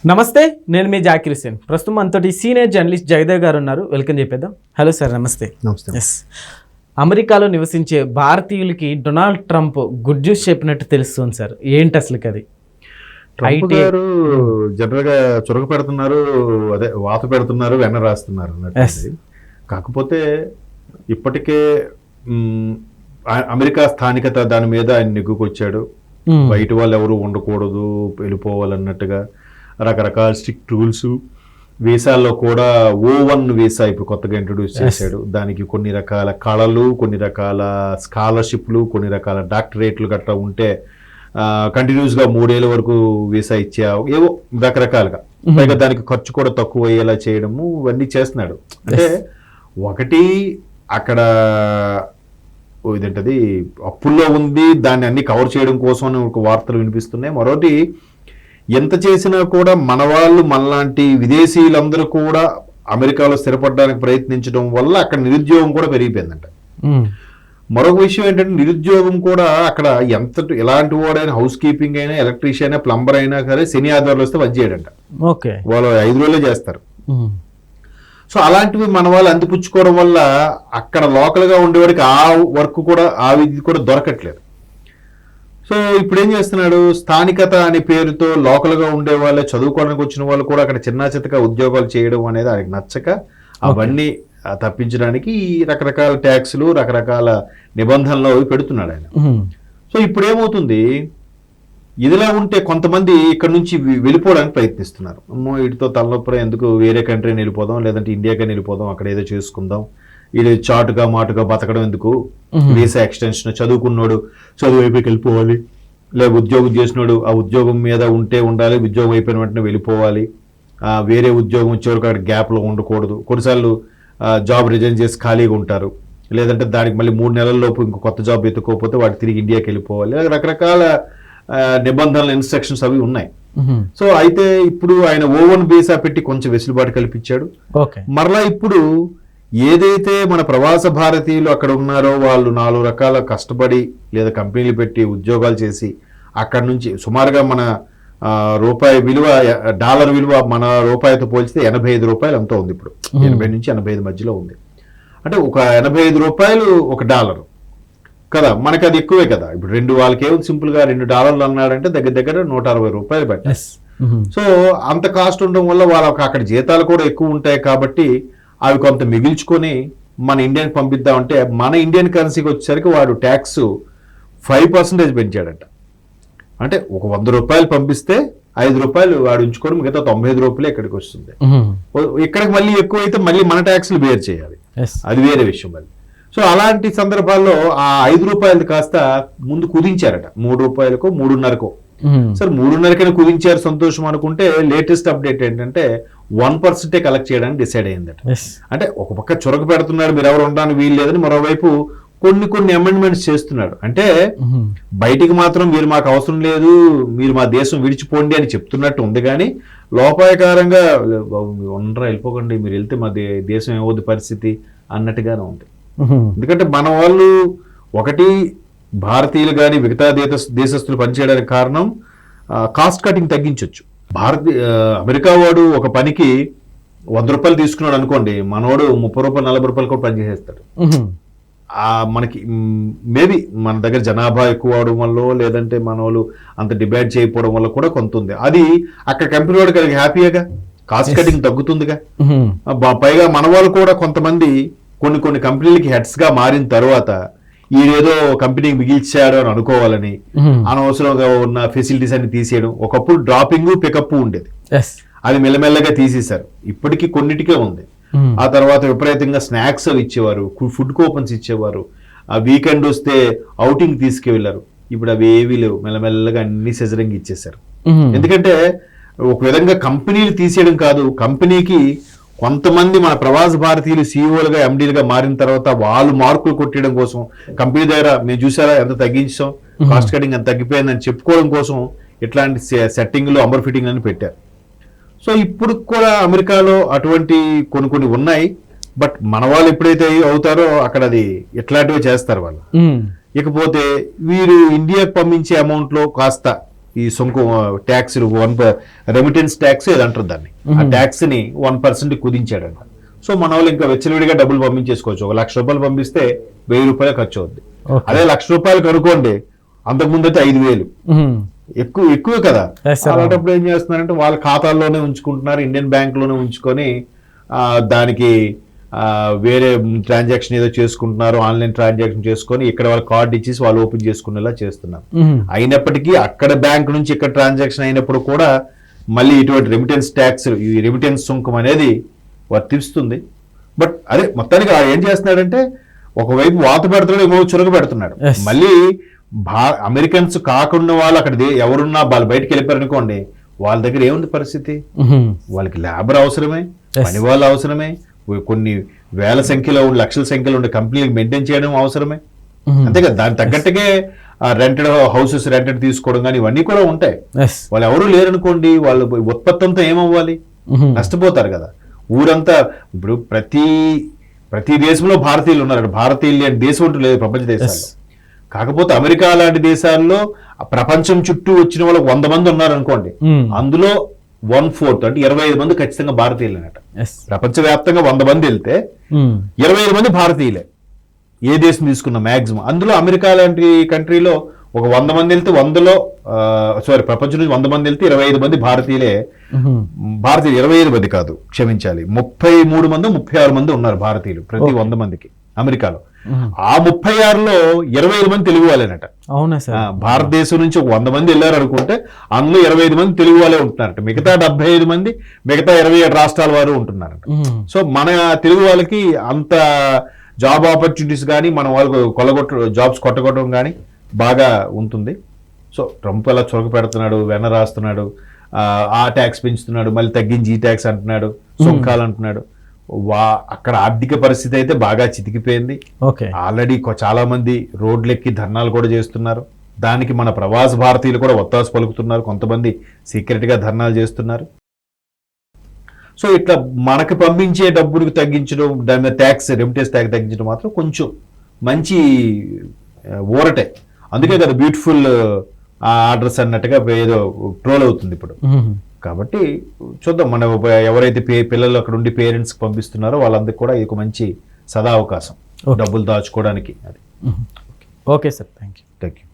నమస్తే, నేను మీ జాకిర్ హుసేన్. ప్రస్తుతం మనతోటి సీనియర్ జర్నలిస్ట్ జగదేవ్ గారు ఉన్నారు. వెల్కమ్ చెప్పేద్దాం. హలో సార్, నమస్తే. నమస్తే. ఎస్, అమెరికాలో నివసించే భారతీయులకి డొనాల్డ్ ట్రంప్ గుడ్ న్యూస్ చెప్పినట్టు తెలుస్తుంది సార్. ఏంటి అసలు అది? ట్రంప్ గారు జనరల్ గా చురక పెడుతున్నారు, అదే వాత పెడుతున్నారు, వెన్న రాస్తున్నారు అన్నట్టు. కాకపోతే ఇప్పటికే అమెరికా స్థానికత దాని మీద ఆయన నెగ్గుకొచ్చాడు. బయట వాళ్ళు ఎవరు ఉండకూడదు, వెళ్ళిపోవాలన్నట్టుగా రకరకాల స్ట్రిక్ట్ రూల్స్. వీసాల్లో కూడా O1 వీసా ఇప్పుడు కొత్తగా ఇంట్రొడ్యూస్ చేశాడు. దానికి కొన్ని రకాల కళలు, కొన్ని రకాల స్కాలర్షిప్లు, కొన్ని రకాల డాక్టరేట్లు గట్రా ఉంటే కంటిన్యూస్గా 3 ఏళ్ళ వరకు వీసా ఇచ్చే ఏవో రకరకాలుగా, పైగా దానికి ఖర్చు కూడా తక్కువ అయ్యేలా చేయడము, ఇవన్నీ చేస్తున్నాడు. అంటే ఒకటి అక్కడ ఇదేంటది అప్పుల్లో ఉంది, దాన్ని అన్ని కవర్ చేయడం కోసం ఒక వార్తలు వినిపిస్తున్నాయి. మరోటి ఎంత చేసినా కూడా మన వాళ్ళు మనలాంటి విదేశీయులందరూ కూడా అమెరికాలో స్థిరపడడానికి ప్రయత్నించడం వల్ల అక్కడ నిరుద్యోగం కూడా పెరిగిపోయిందంట. మరొక విషయం ఏంటంటే నిరుద్యోగం కూడా అక్కడ ఎలాంటి వాడైనా, హౌస్ కీపింగ్ అయినా, ఎలక్ట్రీషియన్ అయినా, ప్లంబర్ అయినా సరే శని ఆదివారాలు వస్తే పని చేయడంట. వాళ్ళు 5 రోజులే చేస్తారు. సో అలాంటివి మన వాళ్ళు అందిపుచ్చుకోవడం వల్ల అక్కడ లోకల్గా ఉండేవాడికి ఆ వర్క్ కూడా, ఆ విధి కూడా దొరకట్లేదు. సో ఇప్పుడు ఏం చేస్తున్నాడు, స్థానికత అనే పేరుతో లోకల్గా ఉండే వాళ్ళే, చదువుకోవడానికి వచ్చిన వాళ్ళు కూడా అక్కడ చిన్న చితక ఉద్యోగాలు చేయడం అనేది ఆయనకు నచ్చక అవన్నీ తప్పించడానికి రకరకాల ట్యాక్సులు, రకరకాల నిబంధనలు అవి పెడుతున్నాడు ఆయన. సో ఇప్పుడు ఏమవుతుంది, ఇదిలా ఉంటే కొంతమంది ఇక్కడ నుంచి వెళ్ళిపోవడానికి ప్రయత్నిస్తున్నారు. అమ్మో వీటితో తలనొప్పి ఎందుకు, వేరే కంట్రీని వెళ్ళిపోదాం, లేదంటే ఇండియాకని వెళ్ళిపోదాం, అక్కడ ఏదో చేసుకుందాం, ఇది చాటుగా మాటుగా బతకడం ఎందుకు, వీసా ఎక్స్టెన్షన్, చదువుకున్నాడు చదువు అయిపోయి వెళ్ళిపోవాలి, లేదా ఉద్యోగం చేసినాడు ఆ ఉద్యోగం మీద ఉండాలి, ఉద్యోగం అయిపోయిన వెంటనే వెళ్ళిపోవాలి, వేరే ఉద్యోగం వచ్చేవరకు అక్కడ గ్యాప్లో ఉండకూడదు. కొన్నిసార్లు జాబ్ రిజైన్ చేసి ఖాళీగా ఉంటారు, లేదంటే దానికి మళ్ళీ 3 నెలల్లోపు ఇంకో కొత్త జాబ్ ఎత్తుకోకపోతే వాడు తిరిగి ఇండియాకి వెళ్ళిపోవాలి. రకరకాల నిబంధనలు, ఇన్స్ట్రక్షన్స్ అవి ఉన్నాయి. సో అయితే ఇప్పుడు ఆయన O1 వీసా పెట్టి కొంచెం వెసులుబాటు కల్పించాడు. మరలా ఇప్పుడు ఏదైతే మన ప్రవాస భారతీయులు అక్కడ ఉన్నారో వాళ్ళు 4 రకాల కష్టపడి లేదా కంపెనీలు పెట్టి ఉద్యోగాలు చేసి అక్కడ నుంచి సుమారుగా మన రూపాయి విలువ, డాలర్ విలువ మన రూపాయితో పోల్చితే 85 రూపాయలు అంతా ఉంది ఇప్పుడు. 80 నుంచి 85 మధ్యలో ఉంది. అంటే ఒక 85 రూపాయలు ఒక డాలర్ కదా, మనకి అది ఎక్కువే కదా. ఇప్పుడు 2 వాళ్ళకి ఏమో సింపుల్గా $2 అన్నాడంటే దగ్గర దగ్గర 160 రూపాయలు పెట్టాలి. సో అంత కాస్ట్ ఉండడం వల్ల వాళ్ళకి అక్కడ జీతాలు కూడా ఎక్కువ ఉంటాయి కాబట్టి అవి కొంత మిగిల్చుకొని మన ఇండియాకి పంపిద్దామంటే మన ఇండియన్ కరెన్సీకి వచ్చేసరికి వాడు ట్యాక్స్ 5% పెంచాడంట. అంటే ఒక 100 రూపాయలు పంపిస్తే 5 రూపాయలు వాడు ఉంచుకొని మిగతా 95 రూపాయలు ఇక్కడికి వస్తుంది. ఇక్కడికి మళ్ళీ ఎక్కువ అయితే మళ్ళీ మన ట్యాక్స్లు బేర్ చేయాలి, అది వేరే విషయం. మళ్ళీ సో అలాంటి సందర్భాల్లో ఆ 5 రూపాయలు కాస్త ముందు కుదించారట 3 రూపాయలకో 3.5కో. సరే 3.5కైనా కుదించారు, సంతోషం అనుకుంటే లేటెస్ట్ అప్డేట్ ఏంటంటే 1% కలెక్ట్ చేయడానికి డిసైడ్ అయ్యిందట. అంటే ఒక పక్క చొరక పెడుతున్నాడు, మీరు ఎవరు ఉండడానికి వీలు లేదని, మరోవైపు కొన్ని అమెండ్మెంట్స్ చేస్తున్నాడు. అంటే బయటికి మాత్రం మీరు మాకు అవసరం లేదు, మీరు మా దేశం విడిచిపోండి అని చెప్తున్నట్టు ఉంది, కానీ లోపాయకారంగా ఉండరా వెళ్ళిపోకండి, మీరు వెళ్తే మా దేశం ఏమవుద్ది పరిస్థితి అన్నట్టుగానే ఉంది. ఎందుకంటే మన వాళ్ళు ఒకటి భారతీయులు కానీ మిగతా దేశస్తులు పనిచేయడానికి కారణం కాస్ట్ కటింగ్ తగ్గించవచ్చు. అమెరికా వాడు ఒక పనికి 100 రూపాయలు తీసుకున్నాడు అనుకోండి, మనోడు 30 రూపాయలు 40 రూపాయలు కూడా పనిచేసేస్తాడు. మనకి మేబీ మన దగ్గర జనాభా ఎక్కువ అవడం వల్ల, లేదంటే మన వాళ్ళు అంత డిమాండ్ చేయకపోవడం వల్ల కూడా కొంత ఉంది. అది అక్కడ కంపెనీ వాడు కలిగి హ్యాపీగా కాస్ట్ కటింగ్ తగ్గుతుందిగా. పైగా మన వాళ్ళు కూడా కొంతమంది కొన్ని కంపెనీలకి హెడ్స్ గా మారిన తర్వాత ఈడేదో కంపెనీకి మిగిల్చాడు అని అనుకోవాలని అనవసరంగా ఉన్న ఫెసిలిటీస్ అన్ని తీసేయడం. ఒకప్పుడు డ్రాపింగ్ పికప్ ఉండేది, అది మెల్లమెల్లగా తీసేశారు. ఇప్పటికీ కొన్నిటికే ఉంది. ఆ తర్వాత విపరీతంగా స్నాక్స్ అవి ఇచ్చేవారు, ఫుడ్ కూపన్స్ ఇచ్చేవారు, ఆ వీకెండ్ వస్తే అవుటింగ్ తీసుకువెళ్ళారు. ఇప్పుడు అవి ఏవీ లేవు, మెల్లమెల్లగా అన్ని సెజరింగ్ ఇచ్చేశారు. ఎందుకంటే ఒక విధంగా కంపెనీలు తీసేయడం కాదు, కంపెనీకి కొంతమంది మన ప్రవాస భారతీయులు సీఈఓలుగా, ఎండీలుగా మారిన తర్వాత వాళ్ళు మార్కులు కొట్టడం కోసం కంపెనీ దగ్గర మేము చూసారా ఎంత తగ్గించాం, కాస్ట్ కటింగ్ ఎంత తగ్గిపోయిందని చెప్పుకోవడం కోసం ఇట్లాంటి సెట్టింగ్లు, అంబర్ ఫిట్టింగ్ అని పెట్టారు. సో ఇప్పుడు కూడా అమెరికాలో అటువంటి కొన్ని ఉన్నాయి. బట్ మన వాళ్ళు ఎప్పుడైతే అవుతారో అక్కడ అది ఎట్లాంటివి చేస్తారు వాళ్ళు. ఇకపోతే వీరు ఇండియాకు పంపించే అమౌంట్లో కాస్త ఈ సొంకు ట్యాక్స్ రెమిటెన్స్ ట్యాక్స్ ఏదంటారు దాన్ని, ఆ ట్యాక్స్ ని 1% కుదించాడంట. సో మన వాళ్ళు ఇంకా వెచ్చలవిడిగా డబ్బులు పంపించేసుకోవచ్చు. 1,00,000 రూపాయలు పంపిస్తే 1,000 రూపాయలు ఖర్చు అవుద్ది. అదే 1,00,000 రూపాయలు కనుక్కోండి, అంతకుముందు అయితే 5,000, ఎక్కువే కదా. అలాంటప్పుడు ఏం చేస్తున్నారంటే వాళ్ళ ఖాతాల్లోనే ఉంచుకుంటున్నారు, ఇండియన్ బ్యాంక్ లోనే ఉంచుకొని దానికి వేరే ట్రాన్సాక్షన్ ఏదో చేసుకుంటున్నారు, ఆన్లైన్ ట్రాన్సాక్షన్ చేసుకొని ఇక్కడ వాళ్ళ కార్డు ఇచ్చేసి వాళ్ళు ఓపెన్ చేసుకునేలా చేస్తున్నారు. అయినప్పటికీ అక్కడ బ్యాంక్ నుంచి ఇక్కడ ట్రాన్సాక్షన్ అయినప్పుడు కూడా మళ్ళీ ఇటువంటి రెమిటెన్స్ ట్యాక్స్, ఈ రెమిటెన్స్ సుంకం అనేది వర్తిస్తుంది. బట్ అదే మొత్తానికి ఏం చేస్తున్నాడంటే ఒకవైపు వాత పెడుతున్నాడు, ఇంకో చురక పెడుతున్నాడు. మళ్ళీ అమెరికన్స్ కాకుండా వాళ్ళు అక్కడ ఎవరున్నా వాళ్ళు బయటకు వెళ్ళిపోయారు అనుకోండి, వాళ్ళ దగ్గర ఏముంది పరిస్థితి? వాళ్ళకి లేబర్ అవసరమే, పని వాళ్ళు అవసరమే, కొన్ని వేల సంఖ్యలో లక్షల సంఖ్యలో ఉండే కంపెనీలకు మెయింటైన్ చేయడం అవసరమే, అంతే కదా. దానికి తగ్గట్టుగా రెంటెడ్ హౌసెస్ రెంటెడ్ తీసుకోవడం కానీ ఇవన్నీ కూడా ఉంటాయి. వాళ్ళు ఎవరు లేరనుకోండి, వాళ్ళు ఉత్పత్తి అంతా ఏమవ్వాలి? నష్టపోతారు కదా. ఊరంతా ఇప్పుడు ప్రతి దేశంలో భారతీయులు ఉన్నారు. భారతీయులు లేని దేశం అంటూ లేదు ప్రపంచ దేశాల్లో. కాకపోతే అమెరికా లాంటి దేశాల్లో ప్రపంచం చుట్టూ వచ్చిన వాళ్ళకి 100 మంది ఉన్నారు అనుకోండి, అందులో 1/4 అంటే 25 మంది ఖచ్చితంగా భారతీయులు అన్నట. ప్రపంచవ్యాప్తంగా 100 మంది వెళ్తే 25 మంది భారతీయులే. ఏ దేశం తీసుకున్న మాక్సిమం. అందులో అమెరికా లాంటి కంట్రీలో ఒక 100 మంది వెళ్తే ప్రపంచం నుంచి 100 మంది వెళ్తే 25 మంది భారతీయులే. భారతీయులు 25 మంది కాదు, క్షమించాలి, 33 మంది 36 మంది ఉన్నారు భారతీయులు ప్రతి 100 మందికి అమెరికాలో. ఆ 36లో 25 మంది తెలుగు వాళ్ళేనట. అవునా సార్? భారతదేశం నుంచి ఒక 100 మంది వెళ్ళారు అనుకుంటే అందులో 25 మంది తెలుగు వాళ్ళే ఉంటున్నారట. మిగతా 75 మంది మిగతా 27 రాష్ట్రాల వారు ఉంటున్నారట. సో మన తెలుగు వాళ్ళకి అంత జాబ్ ఆపర్చునిటీస్ కానీ మన వాళ్ళకు జాబ్స్ కొట్టగొట్టడం కానీ బాగా ఉంటుంది. సో ట్రంప్ అలా చొరక పెడుతున్నాడు, వెన్న రాస్తున్నాడు, ఆ ట్యాక్స్ పెంచుతున్నాడు, మళ్ళీ తగ్గించి ఈ ట్యాక్స్ అంటున్నాడు, సుంకాలు అంటున్నాడు. అక్కడ ఆర్థిక పరిస్థితి అయితే బాగా చితికిపోయింది. ఆల్రెడీ చాలా మంది రోడ్లెక్కి ధర్నాలు కూడా చేస్తున్నారు. దానికి మన ప్రవాస భారతీయులు కూడా ఒత్తాసు పలుకుతున్నారు, కొంతమంది సీక్రెట్ గా ధర్నాలు చేస్తున్నారు. సో ఇట్లా మనకి పంపించే డబ్బులకు తగ్గించడం, దాని మీద ట్యాక్స్ రెమిటెన్స్ ట్యాక్స్ తగ్గించడం మాత్రం కొంచెం మంచి ఊరటే. అందుకే కదా బ్యూటిఫుల్ ఆర్డర్స్ అన్నట్టుగా ఏదో ట్రోల్ అవుతుంది ఇప్పుడు. కాబట్టి చూద్దాం, మన ఎవరైతే పిల్లలు అక్కడ ఉండి పేరెంట్స్కి పంపిస్తున్నారో వాళ్ళందరికీ కూడా ఇది ఒక మంచి సదా అవకాశం డబ్బులు దాచుకోవడానికి. అది ఓకే సార్, థ్యాంక్ యూ.